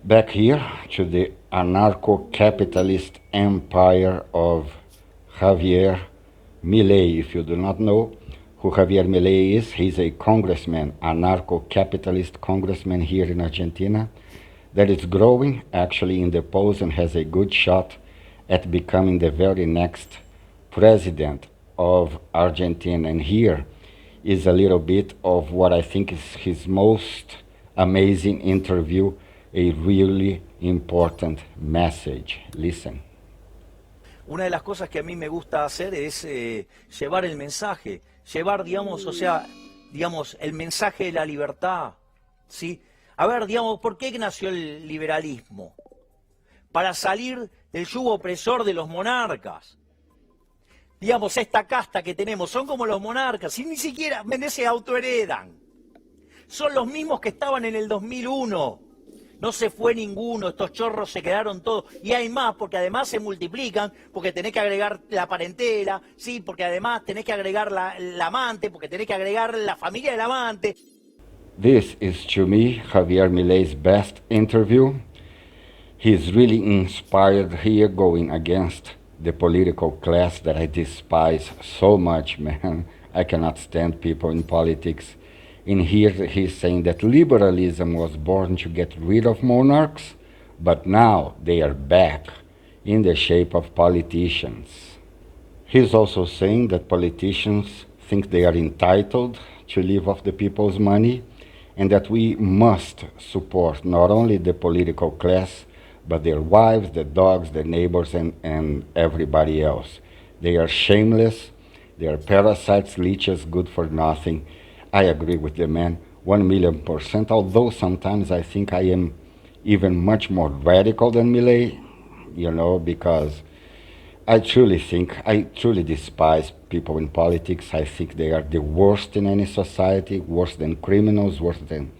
Back here to the anarcho-capitalist empire of Javier Milei. If you do not know who Javier Milei is, he's a congressman, anarcho-capitalist congressman here in Argentina that is growing actually in the polls and has a good shot at becoming the very next president of Argentina. And here is a little bit of what I think is his most amazing interview, a really important message. Listen. Una de las cosas que a mí me gusta hacer es llevar el mensaje, llevar, digamos, o sea, digamos, el mensaje de la libertad, ¿sí? A ver, digamos, ¿por qué nació el liberalismo? Para salir del yugo opresor de los monarcas. Digamos, esta casta que tenemos, son como los monarcas, y ni siquiera se autoheredan. Son los mismos que estaban en el 2001. No se fue ninguno, estos chorros se quedaron todos. Y hay más, porque además se multiplican, porque tenés que agregar la parentela, sí, porque además tenés que agregar la amante, porque tenés que agregar la familia del amante. This is, to me, Javier Milei's best interview. He's really inspired here, going against the political class that I despise so much, man. I cannot stand people in politics. In here, he's saying that liberalism was born to get rid of monarchs, but now they are back in the shape of politicians. He's also saying that politicians think they are entitled to live off the people's money, and that we must support not only the political class, but their wives, their dogs, their neighbors, and everybody else. They are shameless, they are parasites, leeches, good for nothing. I agree with the man 1,000,000%, although sometimes I think I am even much more radical than Milei, you know, because I truly despise people in politics. I think they are the worst in any society, worse than criminals, worse than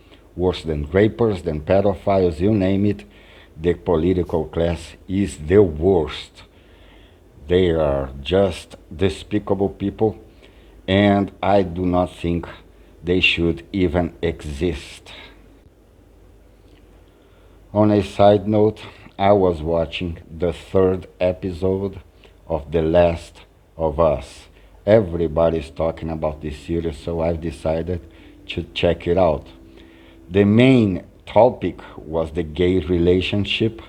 rapers, than pedophiles, you name it. The political class is the worst. They are just despicable people, and I do not think they should even exist. On a side note, I was watching the 3rd episode of The Last of Us. Everybody's talking about this series, so I've decided to check it out. The main topic was the gay relationship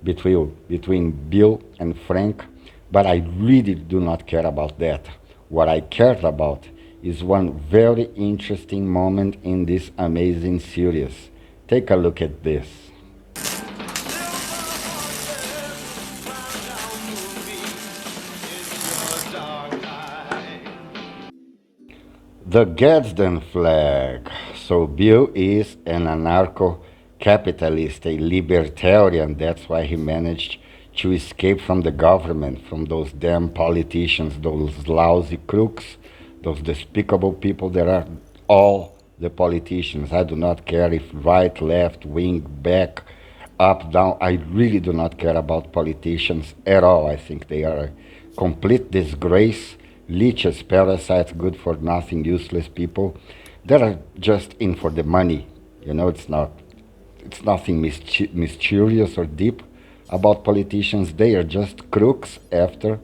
between Bill and Frank, but I really do not care about that. What I cared about is one very interesting moment in this amazing series. Take a look at this. The Gadsden flag. So Bill is an anarcho-capitalist, a libertarian. That's why he managed to escape from the government, from those damn politicians, those lousy crooks, those despicable people that are all the politicians. I do not care if right, left, wing, back, up, down. I really do not care about politicians at all. I think they are a complete disgrace. Leeches, parasites, good for nothing, useless people that are just in for the money. You know, it's nothing mysterious or deep about politicians. They are just crooks after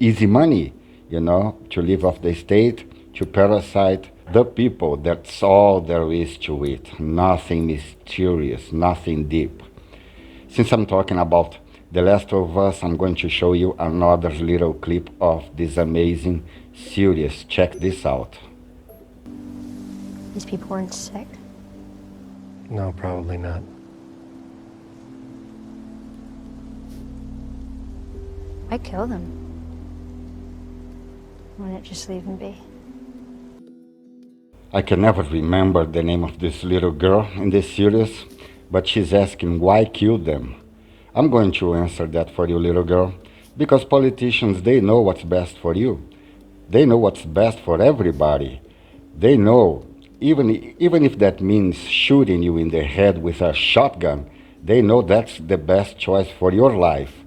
easy money, you know, to live off the state, to parasite the people. That's all there is to it. Nothing mysterious, nothing deep. Since I'm talking about The Last of Us, I'm going to show you another little clip of this amazing series. Check this out. These people weren't sick? No, probably not. I'd kill them. Why not just leave them be? I can never remember the name of this little girl in this series, but she's asking why kill them. I'm going to answer that for you, little girl, because politicians, they know what's best for you. They know what's best for everybody. They know, even if that means shooting you in the head with a shotgun, they know that's the best choice for your life.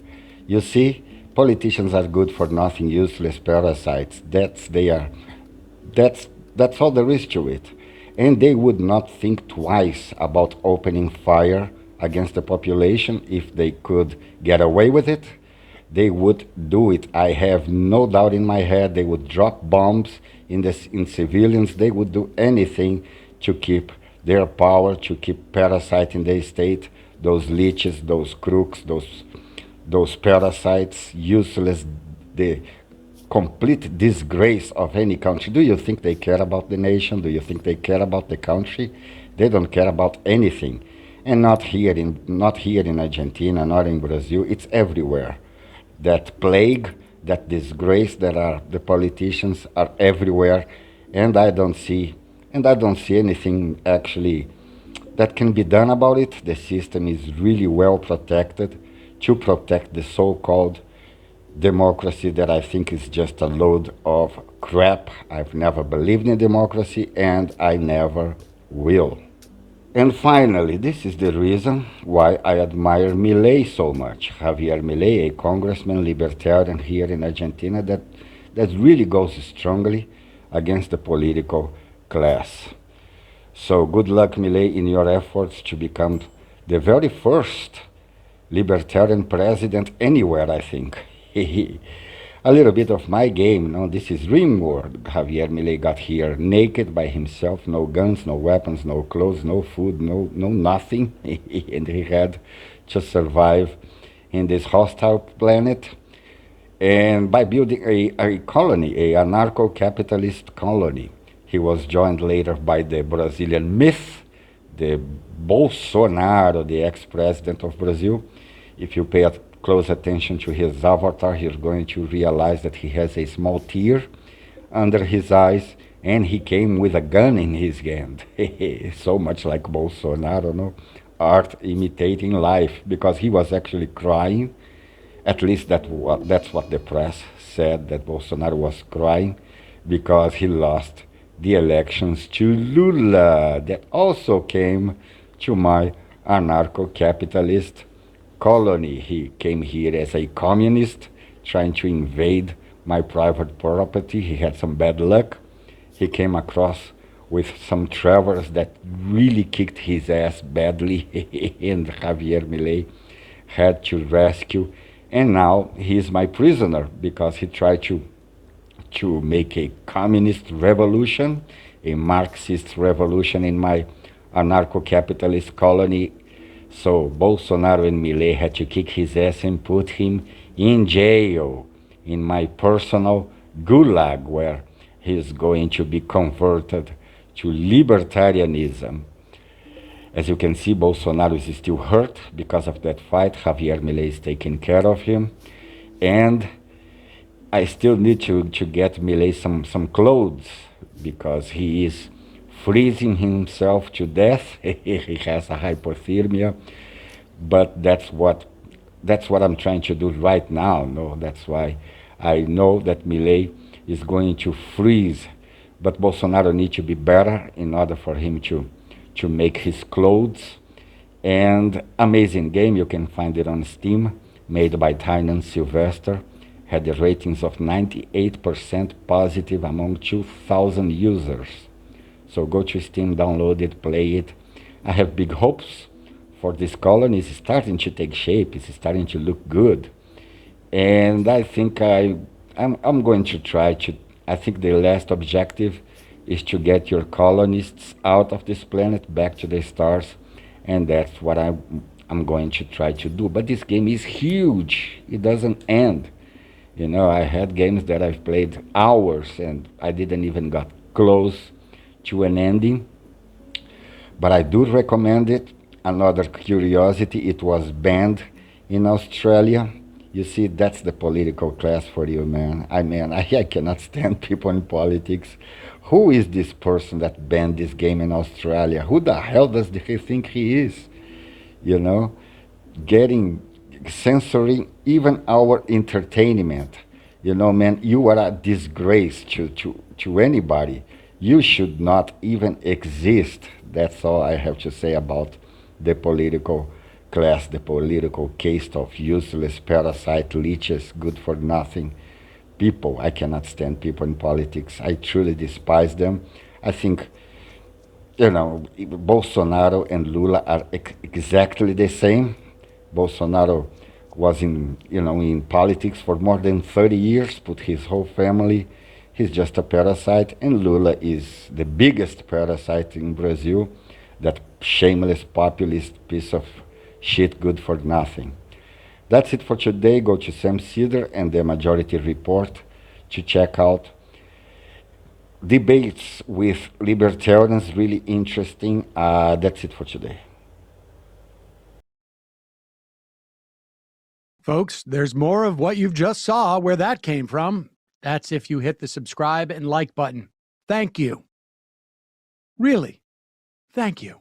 You see, politicians are good for nothing, useless parasites. That's all there is to it. And they would not think twice about opening fire against the population. If they could get away with it, they would do it. I have no doubt in my head they would drop bombs in civilians. They would do anything to keep their power, to keep parasiting the state, those leeches, those crooks, those parasites, useless, the complete disgrace of any country. Do you think they care about the nation? Do you think they care about the country? They don't care about anything. And not here in Argentina, not in Brazil, it's everywhere. That plague, that disgrace that are the politicians are everywhere, and I don't see anything actually that can be done about it. The system is really well protected to protect the so-called democracy that I think is just a load of crap. I've never believed in democracy, and I never will. And finally, this is the reason why I admire Milei so much. Javier Milei, a congressman, libertarian here in Argentina, that really goes strongly against the political class. So good luck, Milei, in your efforts to become the very first libertarian president anywhere, I think. A little bit of my game, no? This is Rimworld. Javier Milei got here naked by himself, no guns, no weapons, no clothes, no food, no nothing. And he had to survive in this hostile planet. And by building a colony, a anarcho-capitalist colony. He was joined later by the Brazilian myth, the Bolsonaro, the ex-president of Brazil. If you pay close attention to his avatar, you're going to realize that he has a small tear under his eyes, and he came with a gun in his hand. So much like Bolsonaro, no? Art imitating life, because he was actually crying. At least that's what the press said, that Bolsonaro was crying because he lost the elections to Lula, that also came to my anarcho-capitalist colony. He came here as a communist, trying to invade my private property. He had some bad luck. He came across with some travelers that really kicked his ass badly, and Javier Milei had to rescue. And now he is my prisoner because he tried to make a communist revolution, a Marxist revolution in my anarcho-capitalist colony. So Bolsonaro and Milei had to kick his ass and put him in jail, in my personal gulag, where he's going to be converted to libertarianism. As you can see, Bolsonaro is still hurt because of that fight. Javier Milei is taking care of him. And I still need to get Milei some clothes, because he is freezing himself to death. He has a hypothermia. But that's what I'm trying to do right now. No, that's why I know that Milei is going to freeze. But Bolsonaro needs to be better in order for him to make his clothes. And amazing game, you can find it on Steam, made by Tynan Sylvester. Had the ratings of 98% positive among 2,000 users. So go to Steam, download it, play it. I have big hopes for this colony. It's starting to take shape. It's starting to look good. And I think I'm going to try to, I think the last objective is to get your colonists out of this planet, back to the stars, and that's what I'm going to try to do. But this game is huge. It doesn't end. You know, I had games that I've played hours and I didn't even got close to an ending. But I do recommend it. Another curiosity, it was banned in Australia. You see, that's the political class for you, man. I cannot stand people in politics. Who is this person that banned this game in Australia? Who the hell does he think he is? You know, censoring even our entertainment. You know, man, you are a disgrace to anybody. You should not even exist. That's all I have to say about the political class, the political caste of useless parasite leeches, good for nothing people. I cannot stand people in politics. I truly despise them. I think Bolsonaro and Lula are exactly the same. Bolsonaro was in politics for more than 30 years, put his whole family. He's just a parasite, and Lula is the biggest parasite in Brazil, that shameless populist piece of shit, good for nothing. That's it for today. Go to Sam Cedar and the Majority Report to check out debates with libertarians, really interesting. That's it for today. Folks, there's more of what you've just saw where that came from. That's if you hit the subscribe and like button. Thank you. Really, thank you.